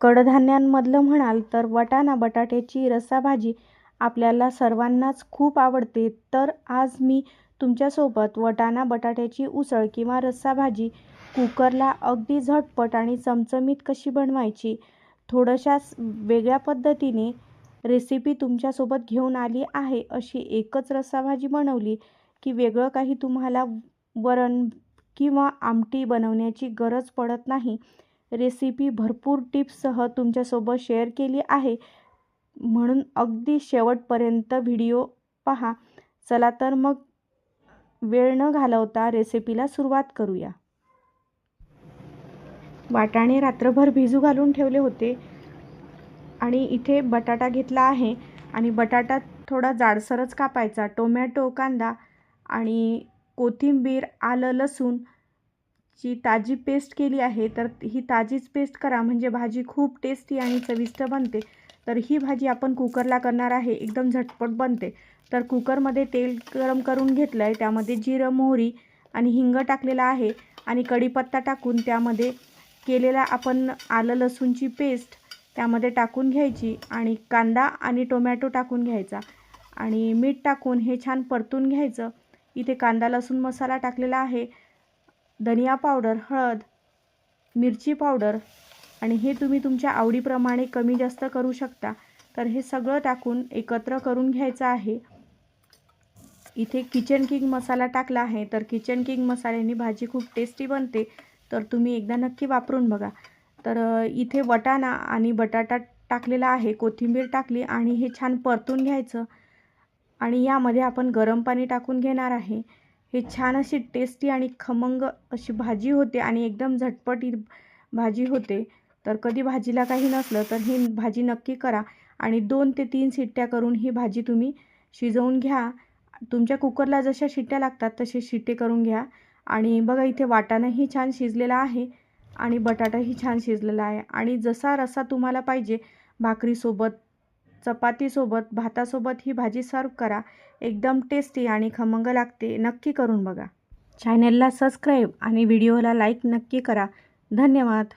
कडधान्यांमधलं म्हणाल तर वाटाणा बटाट्याची रस्साभाजी आपल्याला सर्वांनाच खूप आवडते। तर आज मी तुमच्यासोबत वाटाणा बटाट्याची उसळ किंवा रस्साभाजी कुकरला अगदी झटपट आणि चमचमीत कशी बनवायची, थोड्याशा वेगळ्या पद्धतीने रेसिपी तुमच्यासोबत घेऊन आली आहे। अशी एकच रस्साभाजी बनवली की वेगळं काही तुम्हाला वरण किंवा आमटी बनवण्याची गरज पडत नाही। रेसिपी भरपूर टिप्ससह तुमच्यासोबत शेअर केली आहे, म्हणून अगदी शेवटपर्यंत व्हिडिओ पहा। चला तर मग वेळ न घालवता रेसिपीला सुरुवात करूया। वाटाणे रात्रभर भिजू घालून ठेवले होते आणि इथे बटाटा घेतला आहे आणि बटाटा थोडा जाडसरच कापायचा। टोमॅटो, कांदा आणि कोथिंबीर, आलं, लसूण ची ताजी पेस्ट केली आहे। तर ही ताजीच पेस्ट करा, म्हणजे भाजी खूप टेस्टी आणि चविष्ट बनते। तर ही भाजी आपण कुकरला करणार आहे, एकदम झटपट बनते। तर कुकरमध्ये तेल गरम करून घेतलं आहे, त्यामध्ये जिरं, मोहरी आणि हिंग टाकलेला आहे आणि कढीपत्ता टाकून त्यामध्ये केलेला आपण आलं लसूणची पेस्ट त्यामध्ये टाकून घ्यायची आणि कांदा आणि टोमॅटो टाकून घ्यायचा आणि मीठ टाकून हे छान परतून घ्यायचं। इथे कांदा लसूण मसाला टाकलेला आहे, धनिया पावडर, हळद, मिरची पावडर आणि हे तुम्ही तुमच्या आवडीप्रमाणे कमी जास्त करू शकता। तर हे सगळं टाकून एकत्र करून घ्यायचं आहे। इथे किचन किंग मसाला टाकला आहे, तर किचन किंग मसाल्याने भाजी खूप टेस्टी बनते, तर तुम्ही एकदा नक्की वापरून बघा। तर इथे वाटाणा आणि बटाटा टाकलेला आहे, कोथिंबीर टाकली आणि हे छान परतून घ्यायचं आणि यामध्ये आपण गरम पाणी टाकून घेणार आहे। हे छान अशी टेस्टी आणि खमंग अशी भाजी होते आणि एकदम झटपटीत भाजी होते। तर कधी भाजीला काही नसलं तर ही भाजी नक्की करा आणि 2 ते 3 शिट्ट्या करून ही भाजी तुम्ही शिजवून घ्या। तुमच्या कुकरला जशा शिट्ट्या लागतात तसे शिट्टे करून घ्या। आणि बघा इथे वाटाणाही छान शिजलेला आहे आणि बटाटाही छान शिजलेला आहे आणि जसा रस्सा तुम्हाला पाहिजे, भाकरीसोबत, चपातीसोबत, भातासोबत ही भाजी सर्व करा। एकदम टेस्टी आणि खमंग लागते, नक्की करून बघा। चॅनलला सबस्क्राईब आणि व्हिडिओला लाईक नक्की करा। धन्यवाद।